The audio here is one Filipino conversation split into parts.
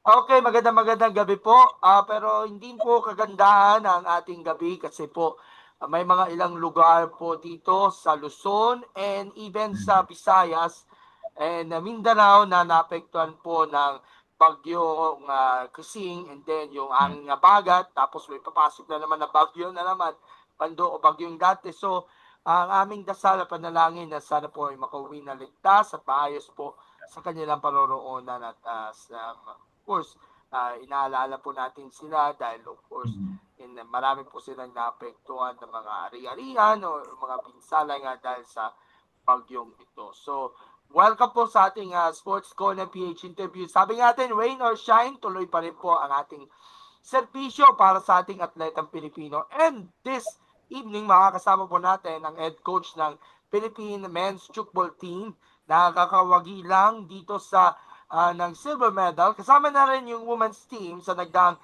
Okay, magandang gabi po. Pero hindi po kagandahan ang ating gabi kasi po may mga ilang lugar po dito sa Luzon and even sa Mm. Visayas and Mindanao na naapektuhan po ng bagyong Kusing and then yung Mm. angin nga bagat tapos may papasok na naman na bagyo na naman Pando o bagyong dati. So ang aming dasal at panalangin na sana po ay makauwi na ligtas at maayos po sa kanilang paroroonan at of course, inaalala po natin sila dahil of course, Mm. marami po silang naapektuhan ng mga ari-arian o mga pinsala nga dahil sa bagyong ito. So, welcome po sa ating Sports Corner PH interview. Sabi natin, rain or shine, tuloy pa rin po ang ating serbisyo para sa ating atletang Pilipino. And this evening, makakasama po natin ang head coach ng Philippine Men's Football Team na kakawagi lang dito sa ng silver medal. Kasama na rin yung women's team sa nagdaang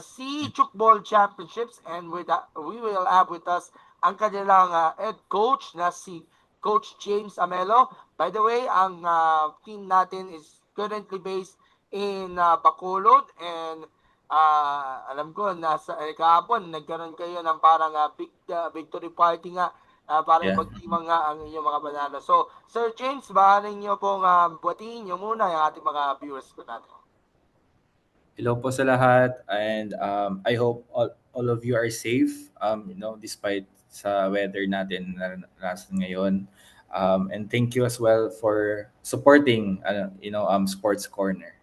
Sea Chukball Championships and we will have with us ang kanilang head coach na si Coach James Amelo. By the way, ang team natin is currently based in Bacolod and alam ko nasa kahapon nagkaroon kayo ng parang victory party nga para Yeah. ipagdiwang nga ang inyong mga banana. So, Sir James, baka niyo pong buhatiin niyo muna yung ating mga viewers ko natin. Hello po sa lahat and I hope all of you are safe despite sa weather natin na naranasan ngayon. And thank you as well for supporting Sports Corner.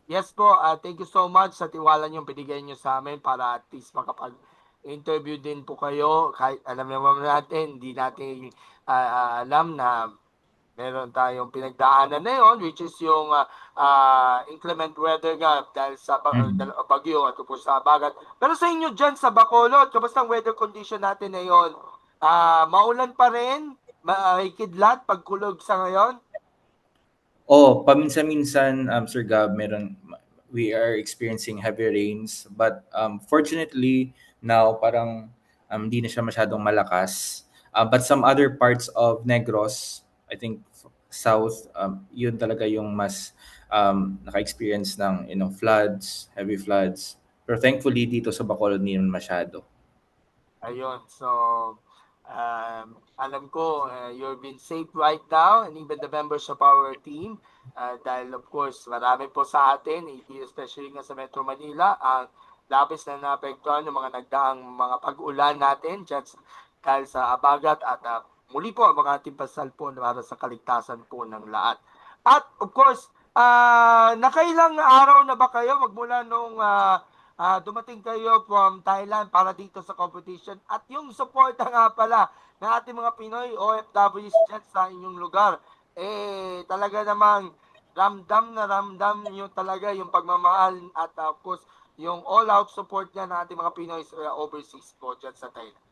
Yes po, thank you so much sa tiwala niyong binigay niyo sa amin para at least makapag-interview din po kayo. Kahit alam naman natin, hindi natin alam na meron tayong pinagdaanan na yun, which is yung inclement weather nga dahil sa Mm. bagyo at po sa bagat. Pero sa inyo dyan sa Bacolod, kamusta ang weather condition natin ngayon? Maulan pa rin? May kidlat, pagkulog sa ngayon? Oh, paminsan-minsan, Sir Gab, we are experiencing heavy rains. But fortunately, now parang hindi na siya masyadong malakas. But some other parts of Negros, I think south, yun talaga yung mas naka-experience ng floods, heavy floods. Pero thankfully, dito sa Bacolod, hindi naman masyado. Ayun, so alam ko you're been safe right now and even the members of our team dahil of course marami po sa atin, especially nga sa Metro Manila, ang labis na naapektuhan ng mga nagdaang mga pag-ulan natin dyan dahil sa abagat at muli po ang mga ating pasal po para sa kaligtasan po ng lahat. At of course, nakailang araw na ba kayo magmula nung dumating kayo from Thailand para dito sa competition at yung support nga pala ng ating mga Pinoy OFWs dyan sa inyong lugar. Talaga namang ramdam nyo talaga yung pagmamahal at of course, yung all-out support niya ng ating mga Pinoy overseas po dyan sa Thailand.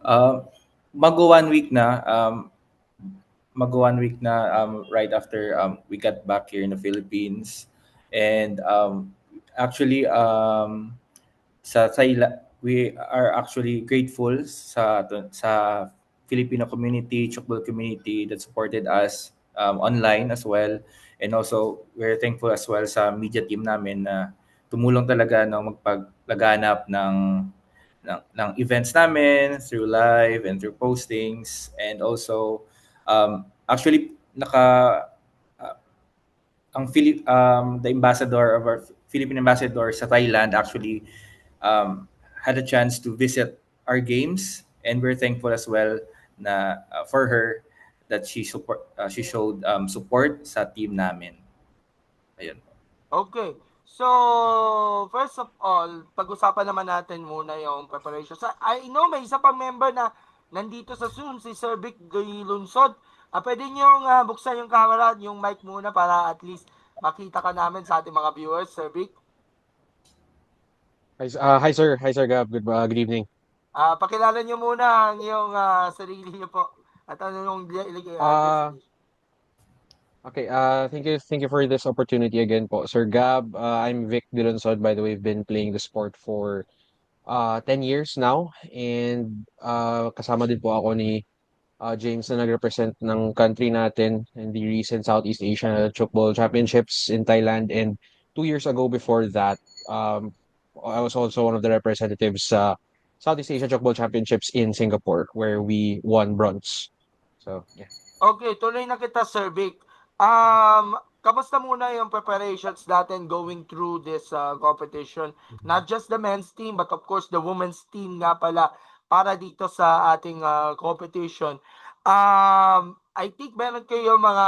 Uh, Mag-1 week na. Mag-1 week na right after we got back here in the Philippines. And actually, sa Thailand, we are actually grateful sa Filipino community, Chukbul community that supported us online as well. And also, we're thankful as well sa media team namin na tumulong talaga no magpaglaganap ng events namin through live and through postings, and also actually uh, the ambassador of our Philippine ambassador sa Thailand actually had a chance to visit our games, and we're thankful as well na for her that she showed support sa team namin. Ayun. Okay. So, first of all, pag-usapan naman natin muna yung preparation. I know may isa pang member na nandito sa Zoom, si Sir Vic Lunsod. Pwede niyong buksan yung camera at yung mic muna para at least makita ka namin sa ating mga viewers, Sir Vic. Hi sir. Hi sir Gab. Good evening. Pakilala niyo muna ang iyong sarili niyo po at ano yung Uh, designation. okay. Thank you for this opportunity again po, Sir Gab. I'm Vic Dilonsod. By the way, I've been playing the sport for 10 years now, and kasama din po ako ni James, na nag-represent ng country natin in the recent Southeast Asia Chokball Championships in Thailand. And 2 years ago before that, um, I was also one of the representatives sa Southeast Asia Chokball Championships in Singapore, where we won bronze. So, yeah. Okay, tuloy na kita, Sir Vic. Kamusta muna yung preparations natin going through this competition? Not just the men's team, but of course the women's team nga pala para dito sa ating competition. I think meron kayo mga,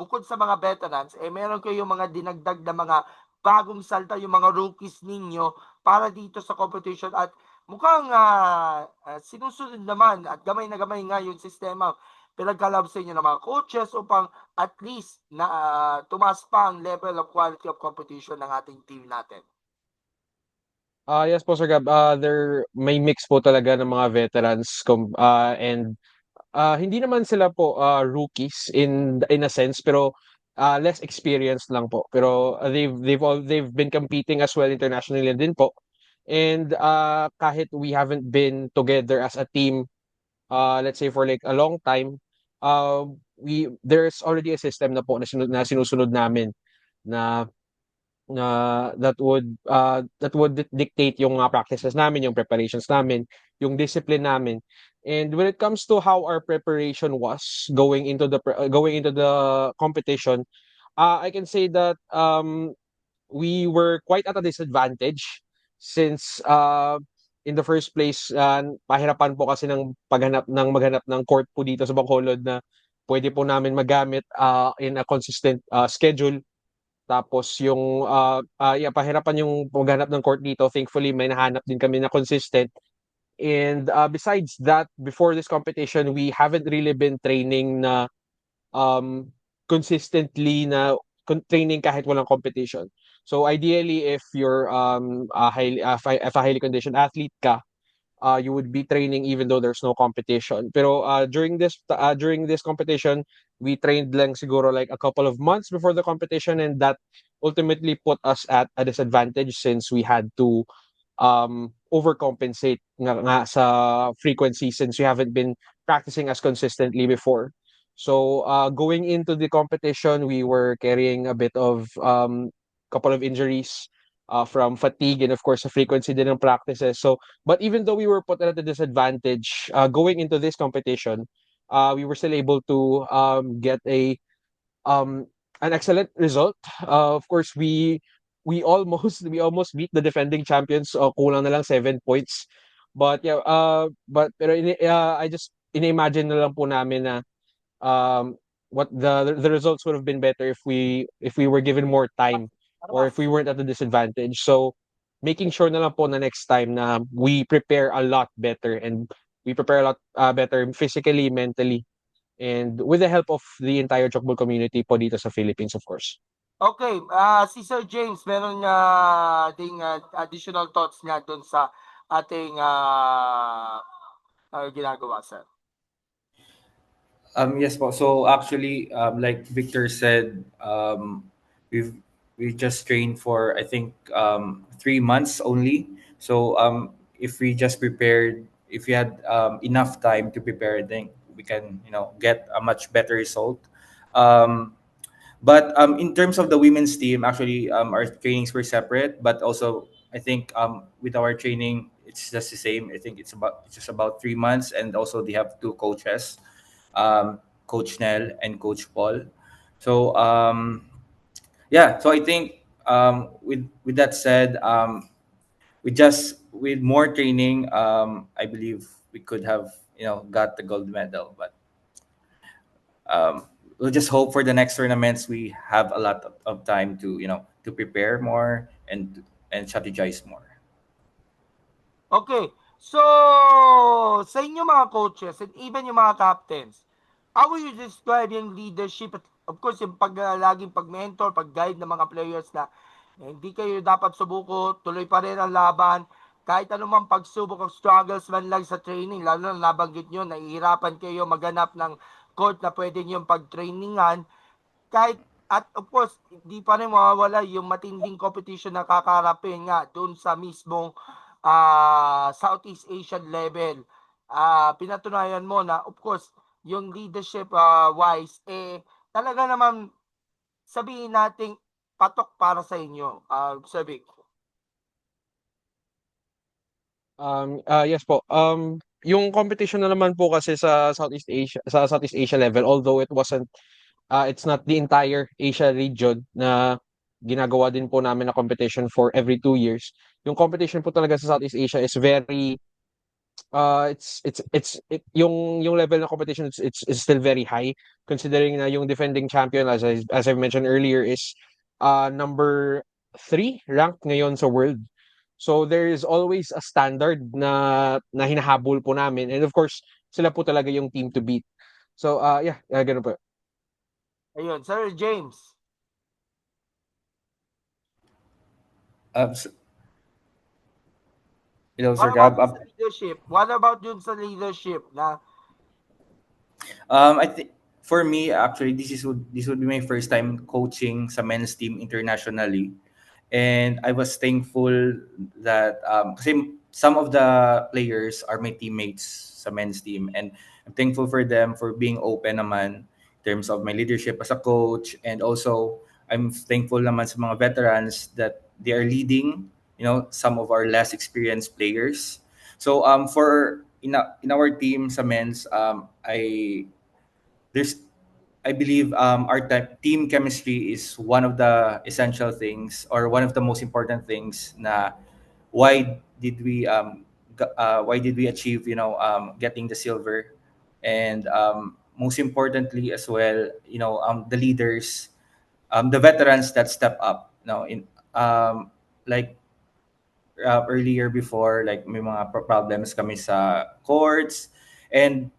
bukod sa mga veterans, meron kayo mga dinagdag na mga bagong salta, yung mga rookies ninyo para dito sa competition at mukhang sinusunod naman at gamay na gamay nga yung sistema pinagkalab sa inyo ng mga coaches upang at least na tumaas pa ang level of quality of competition ng ating team natin. Yes po, Sir Gab. There may mix po talaga ng mga veterans and hindi naman sila po rookies in a sense, pero less experienced lang po. Pero they've been competing as well internationally din po. And kahit we haven't been together as a team, let's say for like a long time, there's already a system na po na sinusunod namin na that would dictate yung mga practices namin, yung preparations namin, yung discipline namin. And when it comes to how our preparation was going into the competition, I can say that we were quite at a disadvantage since in the first place pahirapan po kasi ng maghanap ng court po dito sa Bacolod na pwede po namin magamit in a consistent schedule. Tapos yung yeah, pahirapan yung maghanap ng court dito. Thankfully, may nahanap din kami na consistent. And besides that, before this competition, we haven't really been training na consistently na training kahit walang competition. So ideally, if you're if a highly conditioned athlete ka, you would be training even though there's no competition. Pero during this competition, we trained lang siguro like a couple of months before the competition, and that ultimately put us at a disadvantage since we had to overcompensate nga sa frequency since we haven't been practicing as consistently before. So going into the competition, we were carrying a bit of couple of injuries from fatigue and of course the frequency din ng practices. So, but even though we were put at a disadvantage going into this competition, we were still able to get um, an excellent result. Of course, we almost beat the defending champions. Kulang na lang 7 points. But yeah, pero I just ina-imagine na lang po namin na um, what the results would have been better if we were given more time or if we weren't at a disadvantage. So making sure na lang po na next time na we prepare a lot better and we prepare a lot better physically, mentally, and with the help of the entire Chokball community po dito sa Philippines, of course. Okay, si Sir James, meron ding additional thoughts nga doon sa ating ginagawa, sir. Yes po. So actually, like Victor said, we've we just trained for I think 3 months only. So if we just prepared, if we had enough time to prepare, I think we can get a much better result. Um, but in terms of the women's team, actually our trainings were separate, but also I think with our training it's just the same. I think it's just about 3 months, and also they have two coaches, Coach Nell and Coach Paul. So yeah, so I think with that said, with more training, I believe we could have got the gold medal. But we'll just hope for the next tournaments we have a lot of time to to prepare more and strategize more. Okay, so sa inyo mga coaches and even yung mga captains, how will you describe yung leadership at of course yung laging pag-mentor, pag-guide ng mga players na hindi kayo dapat subuko, tuloy pa rin ang laban, kahit anumang pagsubok o struggles man lang sa training, lalo na nabanggit nyo, nahihirapan kayo maganap ng court na pwede nyo pag-trainingan, kahit at of course, hindi pa rin mawawala yung matinding competition na kakarapin nga doon sa mismong Southeast Asian level. pinatunayan mo na of course yung leadership wise talaga naman sabihin nating patok para sa inyo, Sir Vic. Yes po. Yung competition na naman po kasi sa Southeast Asia level, although it's not the entire Asia region na ginagawa din po namin na competition for every 2 years. Yung competition po talaga sa Southeast Asia is very yung level ng competition is still very high considering na yung defending champion as I mentioned earlier is number 3 ranked ngayon sa world. So there is always a standard na hinahabol po namin, and of course sila po talaga yung team to beat. So ganun po. Ayun, Sir James. So, hello, What Sir about Gab. dun sa leadership? What about dun sa leadership na I think for me, actually, this would be my first time coaching sa men's team internationally, and I was thankful that kasi some of the players are my teammates sa men's team, and I'm thankful for them for being open naman in terms of my leadership as a coach, and also I'm thankful naman sa mga veterans that they are leading, some of our less experienced players. So for in our team sa men's, there's I believe our team chemistry is one of the essential things or one of the most important things na why did we why did we achieve getting the silver, and most importantly as well, the leaders, the veterans that step up, in like earlier before, like may mga problems kami sa courts and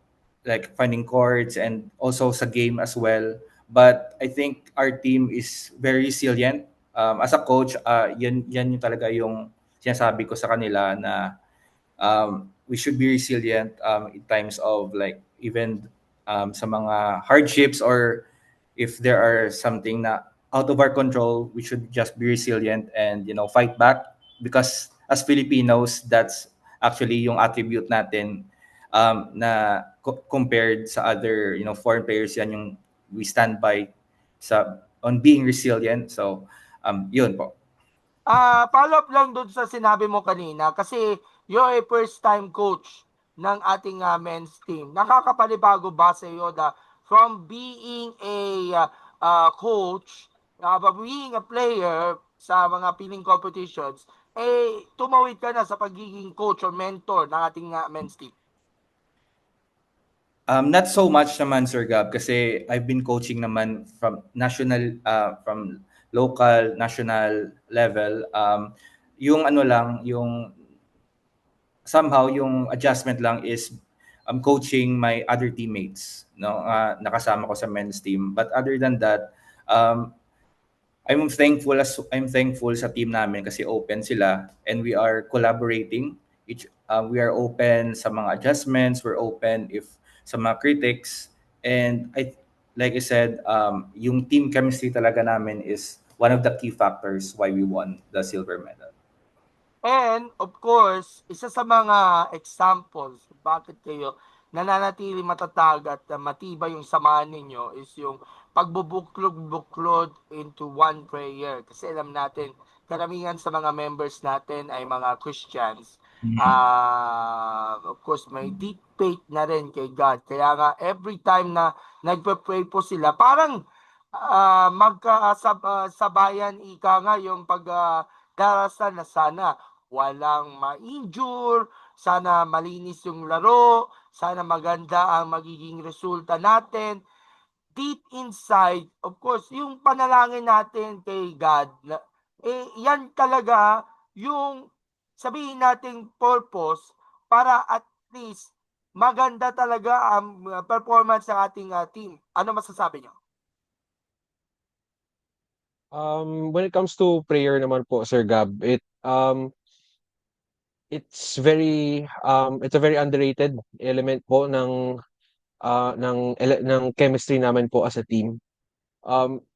like finding courts and also sa game as well. But I think our team is very resilient. As a coach, yan yung talaga yung sinasabi ko sa kanila na we should be resilient in times of like even sa mga hardships, or if there are something na out of our control, we should just be resilient and fight back, because as Filipinos, that's actually yung attribute natin, na compared sa other foreign players, yan yung we stand by on being resilient. So yun po. Follow up lang doon sa sinabi mo kanina kasi you're a first time coach ng ating men's team. Nakakapanibago ba sa iyo na from being a coach, being a player sa mga piling competitions, tumawid ka na sa pagiging coach or mentor ng ating men's team? Not so much naman, Sir Gab, kasi I've been coaching naman from local, national level. Yung ano lang, yung somehow yung adjustment lang is coaching my other teammates, no, nakasama ko sa men's team. But other than that, I'm thankful sa team namin kasi open sila and we are collaborating. We are open sa mga adjustments, we're open if sa mga critics, and like I said, yung team chemistry talaga namin is one of the key factors why we won the silver medal. And of course, isa sa mga examples bakit kayo nananatili matatag at matibay yung samahan ninyo is yung pagbubuklod-buklod into one prayer. Kasi alam natin, karamihan sa mga members natin ay mga Christians. Of course, may deep faith na rin kay God. Kaya nga, every time na nagpe-pray po sila, parang magkasabayan ika nga yung darasal na sana walang ma-injure, sana malinis yung laro, sana maganda ang magiging resulta natin. Deep inside, of course, yung panalangin natin kay God, yan talaga yung sabihin nating purpose para at least maganda talaga ang performance ng ating team. Ano masasabi niyo? When it comes to prayer naman po, Sir Gab, it's a very underrated element po ng chemistry namin po as a team.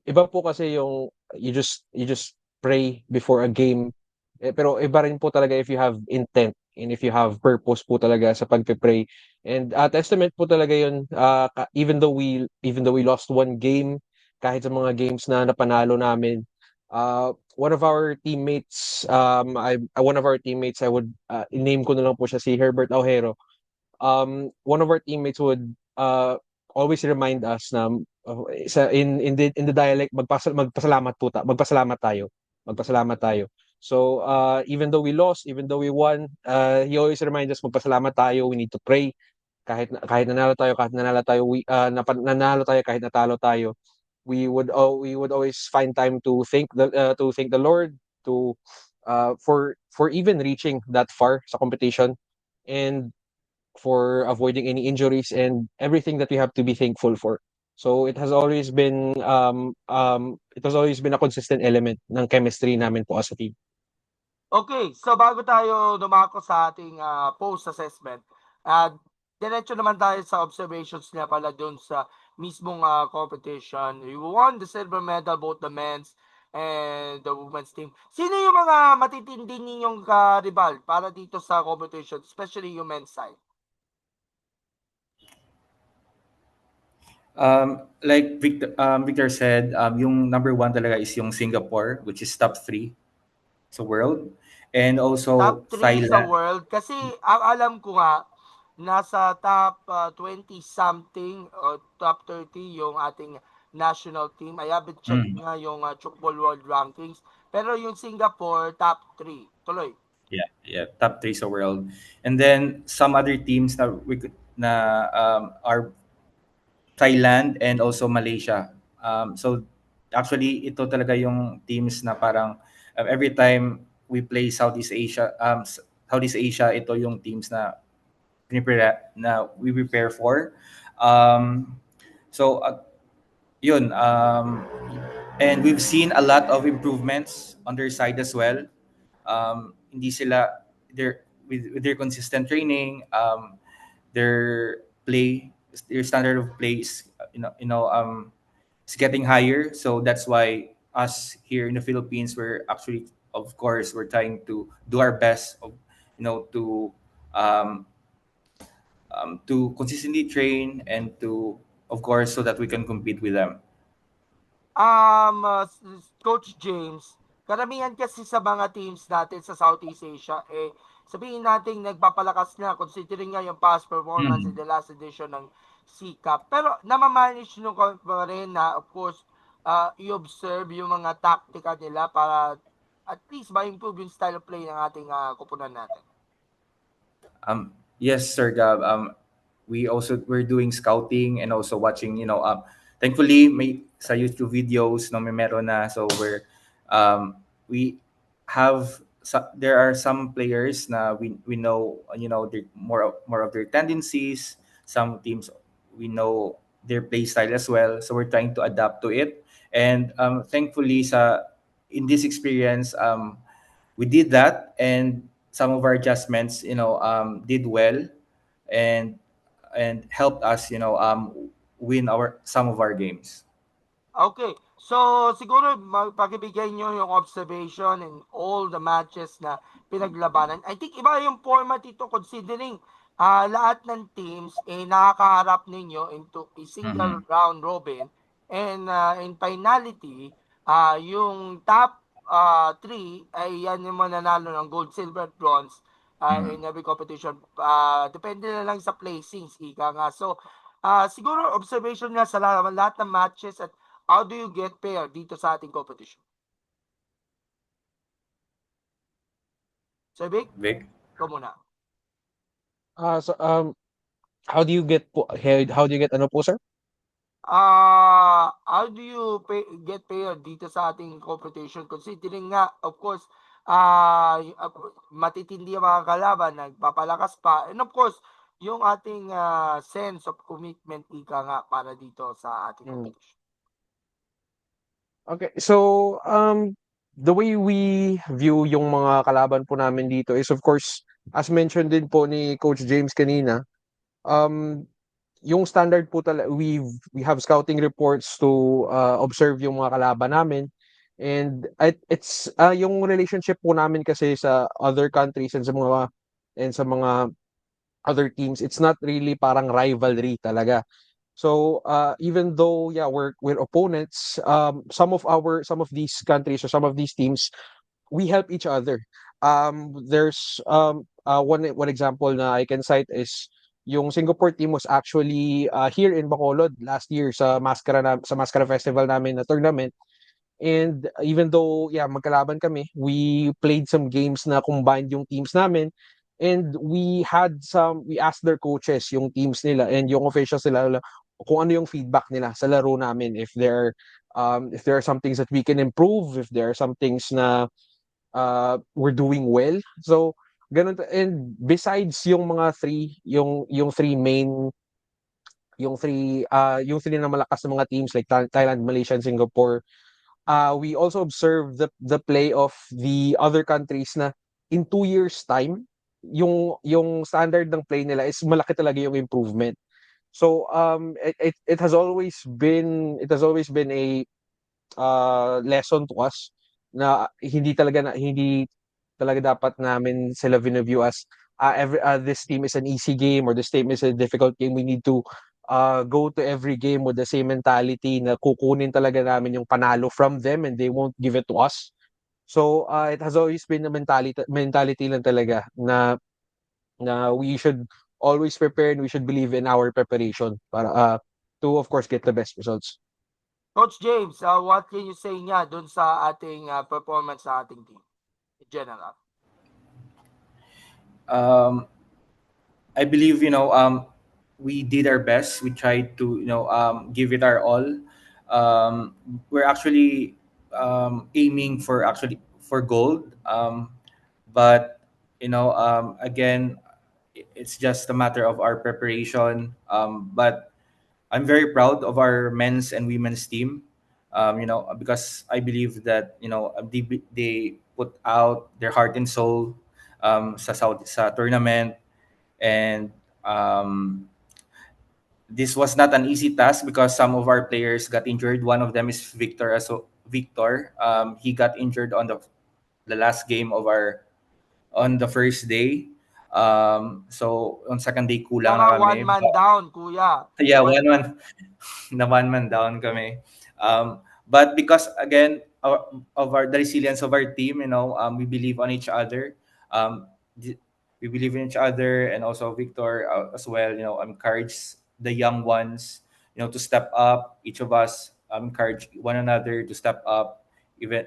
Iba po kasi yung you just pray before a game. Pero iba rin po talaga if you have intent and if you have purpose po talaga sa pagpe-pray. And testament po talaga 'yun, even though we lost one game, kahit sa mga games na napanalo namin, one of our teammates, I would i-name ko na lang po siya, si Herbert Aujero. One of our teammates would always remind us na in the dialect, magpasalamat tayo. So even though we lost, even though we won, he always reminds us magpasalamat tayo. We need to pray kahit nanalo tayo, nanalo tayo, kahit natalo tayo. We would always find time to thank the Lord, to for even reaching that far sa competition, and for avoiding any injuries and everything that we have to be thankful for. So it has always been a consistent element ng chemistry namin po as a team. Okay, so bago tayo dumako sa ating post-assessment, diretso naman tayo sa observations niya pala dun sa mismong competition. You won the silver medal, both the men's and the women's team. Sino yung mga matitindi ninyong rival para dito sa competition, especially yung men's side? Like Victor said, yung number one talaga is yung Singapore, which is top 3 sa world. And also Top 3 sa Thailand. world. Kasi ang alam ko nga, nasa top 20 something o top 30 yung ating national team. I haven't checked nga yung Chukbol World Rankings. Pero yung Singapore, top 3. Tuloy. Yeah, top 3 sa world. And then some other teams na are Thailand and also Malaysia. So actually ito talaga yung teams na parang every time we play Southeast Asia, ito yung teams na we prepare for. So yun, and we've seen a lot of improvements on their side as well. Hindi sila with their consistent training, their standard of play is is getting higher. So that's why us here in the Philippines, we're trying to do our best of to consistently train and to, of course, so that we can compete with them. Coach James, karamihan kasi sa mga teams natin sa Southeast Asia, sabihin natin nagpapalakas na considering nga yung past performance in the last edition ng SEA-Cup. Pero namamanage nyo pa rin na, of course, i-observe yung mga taktika nila para at least ma-improve yung style of play ng ating kupunan natin. Yes, Sir Gab. We're doing scouting and also watching, thankfully may sa YouTube videos may meron na, so we have there are some players na we know more of their tendencies. Some teams we know their play style as well, so we're trying to adapt to it. And thankfully in this experience, we did that, and some of our adjustments did well and helped us win some of our games. Okay. So, siguro pakibigay nyo yung observation in all the matches na pinaglabanan. I think iba yung format ito considering lahat ng teams nakakaharap ninyo into a single round robin. And in finality, yung top 3 ay yan yung mananalo ng gold, silver, bronze in every competition. Depende na lang sa placings, ika nga. So, siguro observation nga sa lahat ng matches at how do you get paired dito sa ating competition? So, Vic, ikaw muna. How do you get ano po, sir? How do you get paired dito sa ating competition considering nga, of course, matitindi ang mga kalaban, nagpapalakas pa, and of course, yung ating sense of commitment ika nga para dito sa ating competition. Okay, so the way we view yung mga kalaban po namin dito is, of course, as mentioned din po ni Coach James kanina, yung standard po we have scouting reports to observe yung mga kalaban namin, and it's yung relationship po namin kasi sa other countries and sa mga and sa mga other teams, it's not really parang rivalry talaga. So even though yeah we're opponents, some of these countries or some of these teams, we help each other. There's one example na I can cite is yung Singapore team was actually here in Bacolod last year sa Mascara Festival namin na tournament. And even though yeah magkalaban kami, we played some games na combined yung teams namin, and we asked their coaches yung teams nila and yung officials nila kung ano yung feedback nila sa laro namin, if there are some things that we can improve, if there are some things na we're doing well. So ganun and besides yung mga yung three main yung three na malakas na mga teams like Thailand, Malaysia, and Singapore, we also observe the play of the other countries na in 2 years time yung standard ng play nila is malaki talaga yung improvement. So it has always been a lesson to us na hindi talaga dapat namin sila view as this team is an easy game or this team is a difficult game. We need to go to every game with the same mentality na kukunin talaga namin yung panalo from them and they won't give it to us. So it has always been a mentality lang talaga na we should always prepare and we should believe in our preparation para to of course get the best results. Coach James, what can you say nga dun sa ating performance sa ating team in general? I believe we did our best. We tried to give it our all. We're actually aiming for gold, but again, it's just a matter of our preparation. But I'm very proud of our men's and women's team. Because I believe that they put out their heart and soul sa tournament, and this was not an easy task because some of our players got injured. One of them is Victor. So Victor, he got injured on the last game on the first day. So on second day kulang na Mga kami. one man down, kuya. Yeah, one man down kami. But because again the resilience of our team, we believe on each other. We believe in each other, and also Victor as well. Encourage the young ones, to step up. Each of us encourage one another to step up, even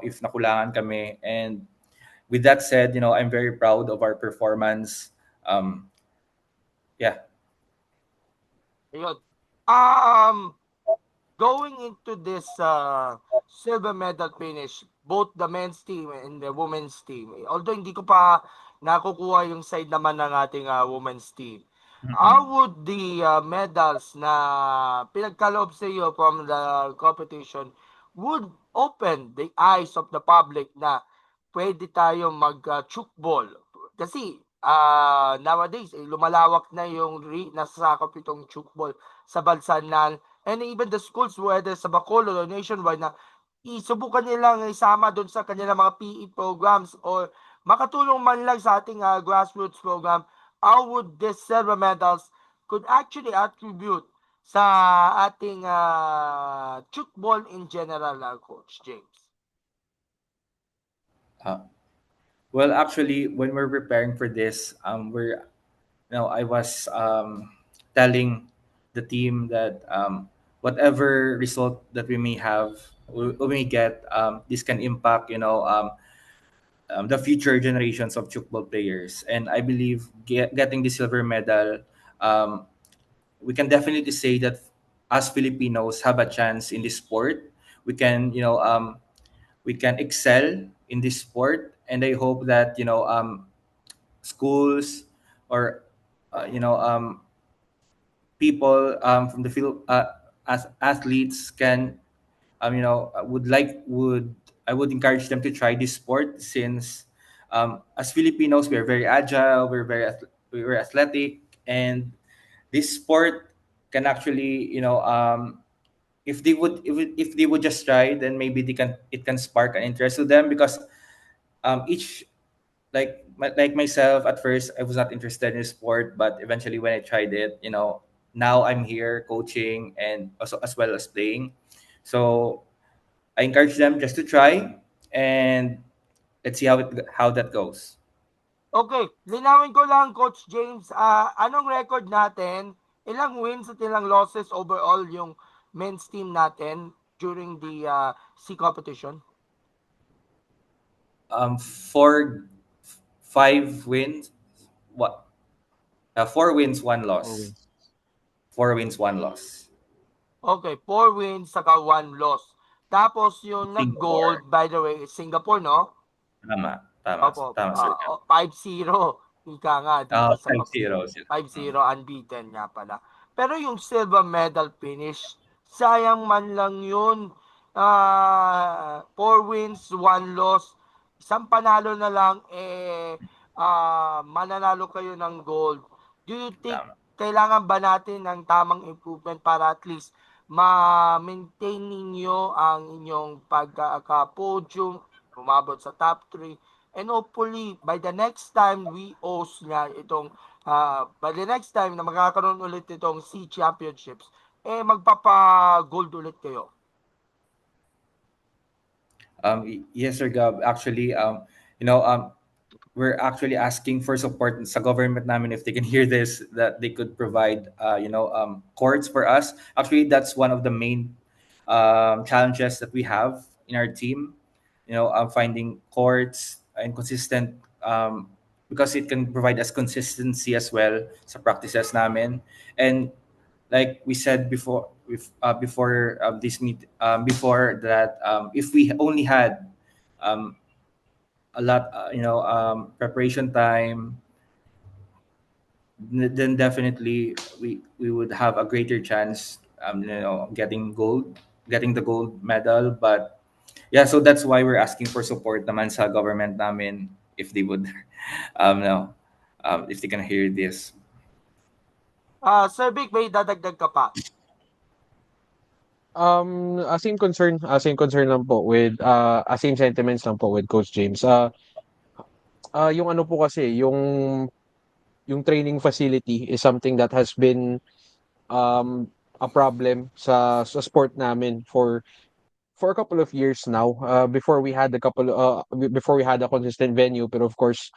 if nakulangan kami. And with that said, I'm very proud of our performance. Yeah. Ayun. Going into this silver medal finish, both the men's team and the women's team, although hindi ko pa nakukuha yung side naman ng ating women's team, how would the medals na pinagkaloob sa iyo from the competition would open the eyes of the public na pwede tayo mag-chukball? Kasi nowadays, lumalawak na yung nasasakop itong chukball sa bansanan, and even the schools, whether sa Bacolod or nationwide, na isubukan nilang isama doon sa kanilang mga PE programs or makatulong man lang sa ating grassroots program. How would these silver medals could actually attribute sa ating chukball in general, Coach James? Well, actually, when we're preparing for this, I was telling the team that whatever result that we may have, we may get, this can impact, the future generations of chukball players. And I believe getting the silver medal, we can definitely say that us Filipinos have a chance in this sport. We can, we can excel in this sport, and I hope that schools or people from the field, as athletes can would I would encourage them to try this sport, since as Filipinos, we're very agile, we're athletic, and this sport can actually if they would just try, then maybe it can spark an interest to them, because each like like myself, at first I was not interested in sport, but eventually when I tried it, now I'm here coaching and also as well as playing. So I encourage them just to try, and let's see how that goes. Okay, linawin ko lang, Coach James, anong record natin? Ilang wins at ilang losses overall yung men's team natin during the C competition? For 5 wins, what? 4 wins, 1 loss. 4 wins, 1 loss. Okay, 4 wins saka 1 loss. Tapos yung Singapore. nag-gold, by the way, Singapore, no? Tama, tama, Opo, tama, sir. 5-0. Ika nga dito sa 5-0 sila. 5-0 unbeaten nga pala. Pero yung silver medal finish, sayang man lang yun. 4 wins, 1 loss. Isang panalo na lang, mananalo kayo ng gold. Do you think Tama. kailangan ba natin ng tamang improvement para at least ma-maintain ninyo ang inyong pagka-podium, umabot sa top 3, and hopefully by the next time we host nga itong by the next time na magkakaroon ulit itong C Championships, magpapa-gold ulit kayo. Yes, Sir Gab. Actually, you know, we're actually asking for support sa government namin if they can hear this, that they could provide, courts for us. Actually, that's one of the main challenges that we have in our team. Finding courts and consistent, because it can provide us consistency as well sa practices namin. And like we said before, before this meet, before that, if we only had um, a lot, preparation time, then definitely we would have a greater chance, getting the gold medal. But yeah, so that's why we're asking for support naman sa government namin, if they would, no, if they can hear this. Sir Vic, may dadagdag ka pa? Same concern lang po with same sentiments lang po with Coach James. Yung ano po kasi, yung training facility is something that has been um a problem sa sport namin for a couple of years now. Before we had a consistent venue, but of course,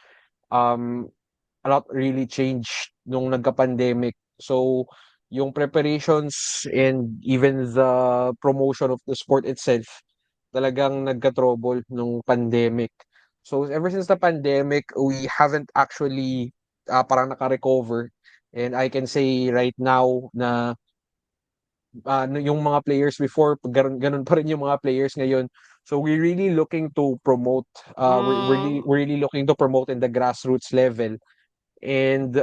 um a lot really changed nung nagka-pandemic. So, yung preparations and even the promotion of the sport itself, talagang nagka-trouble nung pandemic. So, ever since the pandemic, we haven't actually parang naka-recover. And I can say right now na yung mga players before, ganun pa rin yung mga players ngayon. So we're really looking to promote, we're really looking to promote in the grassroots level. And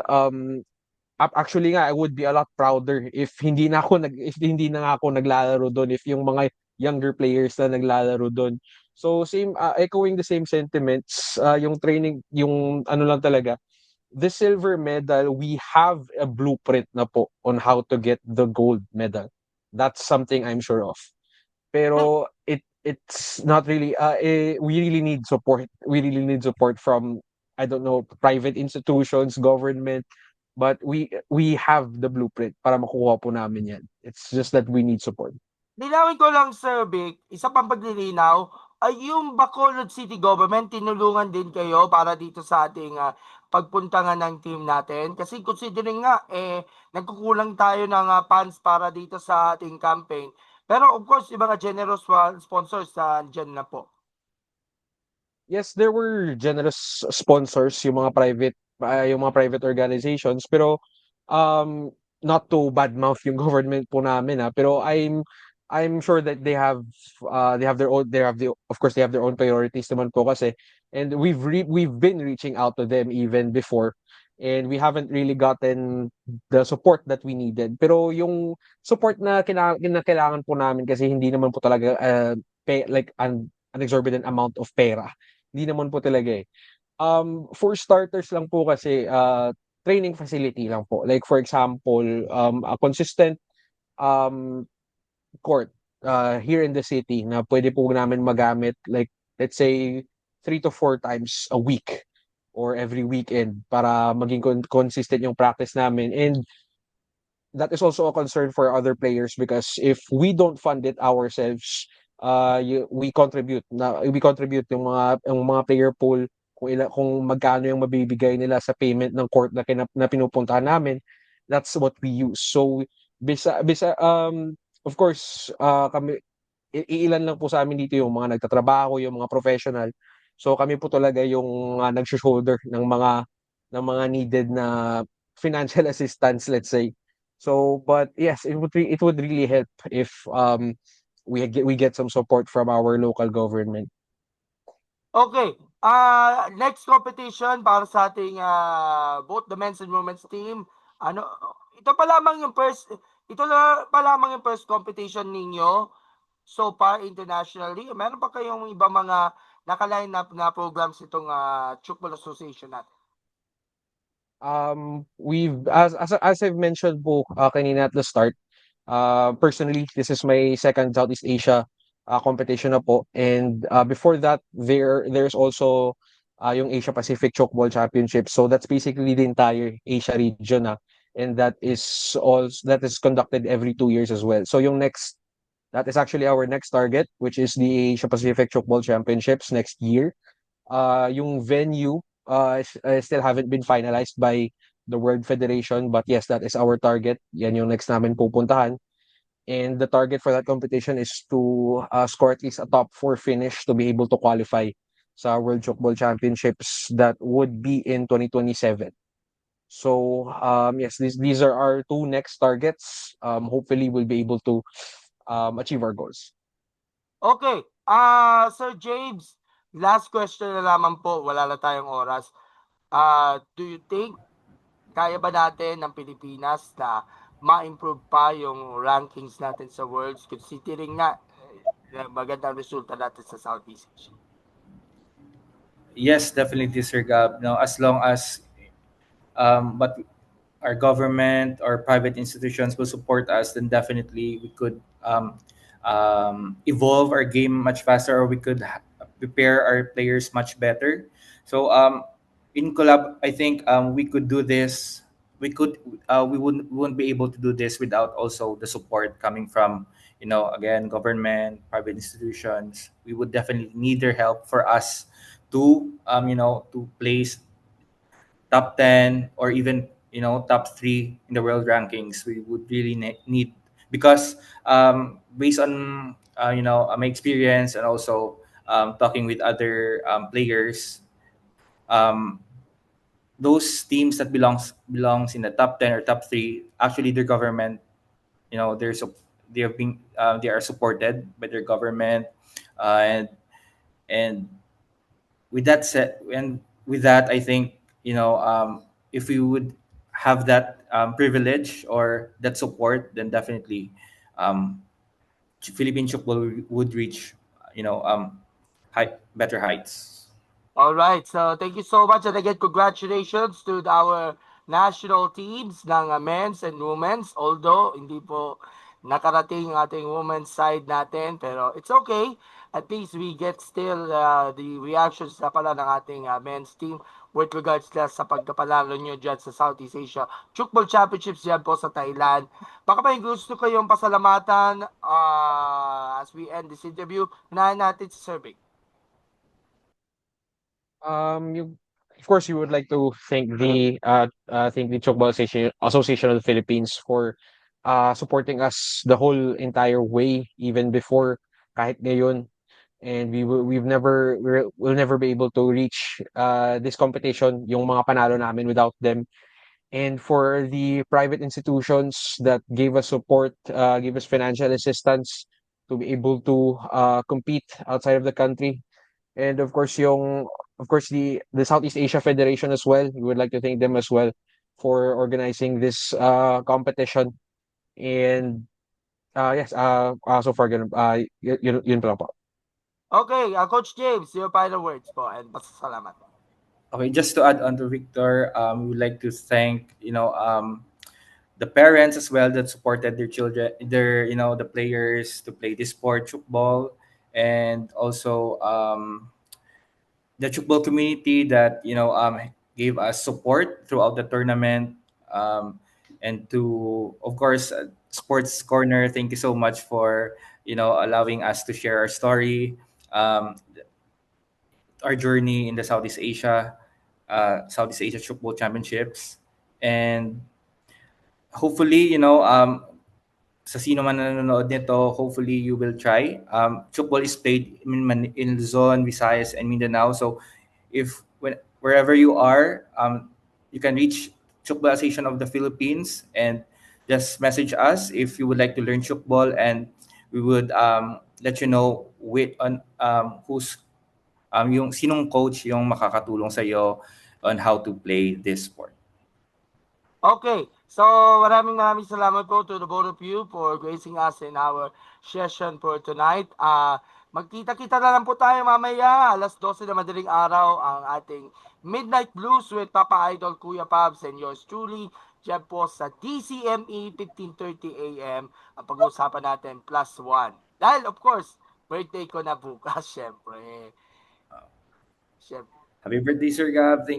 actually nga, I would be a lot prouder if hindi na nga ako naglalaro doon, if yung mga younger players na naglalaro doon. So same, echoing the same sentiments, yung training, yung ano lang talaga, the silver medal, we have a blueprint na po on how to get the gold medal. That's something I'm sure of. Pero it's not really we really need support. We really need support from, I don't know, private institutions, government, but we have the blueprint para makuha po namin yan. It's just that we need support. Linawin ko lang, Sir Vic, isa pang paglilinaw, ay yung Bacolod City Government, tinulungan din kayo para dito sa ating pagpunta nga ng team natin. Kasi considering nga, nagkukulang tayo ng funds para dito sa ating campaign. Pero of course, yung mga generous sponsors dyan na po. Yes, there were generous sponsors, yung mga private organizations, pero um not to badmouth yung government po namin, pero I'm sure that they have their own, of course they have their own priorities naman po kasi, and we've been reaching out to them even before, and we haven't really gotten the support that we needed. Pero yung support na kailangan po namin, kasi hindi naman po talaga like an exorbitant amount of pera. Hindi naman po talaga eh. For starters lang po kasi, training facility lang po. Like for example, a consistent um, court here in the city na pwede po namin magamit, like let's say 3 to 4 times a week. or every weekend para maging consistent yung practice namin. And that is also a concern for other players because if we don't fund it ourselves, we contribute yung mga player pool kung magkano yung mabibigay nila sa payment ng court na pinupuntahan namin. That's what we use. So of course, kami iilan lang po sa amin dito yung mga nagtatrabaho, yung mga professional. So kami po talaga yung nagsho-shoulder ng mga needed na financial assistance, let's say. So, but yes, it would really help if we get some support from our local government. Okay. Next competition para sa ating both the men's and women's team. Ano, ito pa lamang yung first competition ninyo so far internationally. Meron pa kayong iba mga naka-line up na programs itong Chukbol Association natin? We've as I've mentioned po kanina at the start, personally, this is my second Southeast Asia competition na po. And before that, there's also yung Asia Pacific Chokeball Championship. So that's basically the entire Asia region na. And that is conducted every 2 years as well. So that is actually our next target, which is the Asia Pacific Chokeball Championships next year. Yung venue still haven't been finalized by the World Federation, but yes, that is our target. Yan yung next namin pupuntahan. And the target for that competition is to score at least a top 4 finish to be able to qualify sa World Chokeball Championships that would be in 2027. So yes, these are our two next targets. Hopefully we'll be able to achieve our goals. Okay. Sir James, last question na lamang po. Wala na tayong oras. Do you think kaya ba natin ng Pilipinas na ma-improve pa yung rankings natin sa Worlds considering na magandang resulta natin sa Southeast Asia? Yes, definitely, Sir Gab. No, as long as but our government or private institutions will support us, then definitely we could evolve our game much faster, or we could prepare our players much better. So in collab, I think we could do this. We wouldn't be able to do this without also the support coming from, again, government, private institutions. We would definitely need their help for us to place top 10 or even top 3 in the world rankings. We would really need, because based on my experience, and also talking with other players, um, those teams that belongs in the top 10 or top 3, actually their government, they are supported by their government, and with that said, and with that, I think, if we would have that privilege or that support, then definitely um, Philippine football would reach, better heights. All right. So thank you so much, and again congratulations to our national teams ng men's and women's, although hindi po nakarating ang ating women's side natin, pero it's okay. At least we get still the reactions na pala ng ating men's team with regards na sa pagkapalalo nyo dyan sa Southeast Asia Chukball Championships dyan po sa Thailand. Baka may gusto kayong pasalamatan as we end this interview. Unahin natin si Sir Vic. Of course, you would like to thank the Chokball Association of the Philippines for supporting us the whole entire way, even before kahit ngayon. And we'll never be able to reach this competition, yung mga panalo namin, without them. And for the private institutions that gave us support, gave us financial assistance to be able to compete outside of the country. And of course the Southeast Asia Federation as well. We would like to thank them as well for organizing this competition. And yes, so far ganun, yun pa lang po. Okay, Coach James, your final words po and pasasalamat. Okay, just to add on to Victor, we would like to thank, the parents as well that supported their children, the players to play this sport, football, and also the Chukball community that gave us support throughout the tournament, and to, of course, Sports Corner. Thank you so much for allowing us to share our story, um, our journey in the Southeast Asia Chukball Championships, and hopefully, sa sino man na nanonood nito, hopefully you will try. Chukball is played in Luzon, Visayas, and Mindanao. So if wherever you are, you can reach Chukball Association of the Philippines and just message us if you would like to learn Chukball, and we would let you know who's yung sinong coach yung makakatulong sa iyo on how to play this sport. Okay, so maraming salamat po to the both of you for gracing us in our session for tonight. Magkita-kita na lang po tayo mamaya, alas 12 na madaling araw, ang ating Midnight Blues with Papa Idol, Kuya Pabs, and yours truly, dyan po sa DCME 15:30 AM. Ang pag-uusapan natin, +1. Dahil, of course, birthday ko na bukas, syempre. Happy birthday, Sir Gab.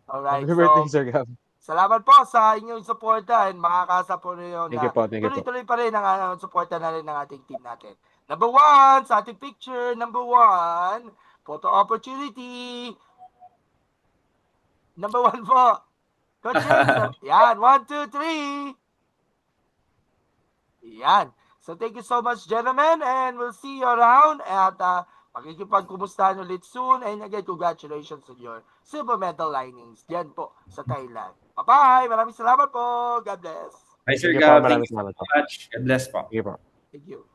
Alright, Happy birthday, Sir Gab. salamat po sa inyong suporta and makakasa po rin Thank you po, thank you po. tuloy-tuloy pa rin ang suporta na rin ng ating team natin. Number 1, sa ating picture, number 1, photo opportunity. Number 1 po. Coach James, yan, 1, 2, 3. Yan. So thank you so much, gentlemen, and we'll see you around at makikipagkumustahan ulit soon, and again, congratulations on your silver medal linings diyan po sa Thailand. Bye-bye! Maraming salamat po! God bless! Hi, Sir Thank you po, Gab. maraming Thank you so salamat po. much. God bless po. Thank you po. Thank you.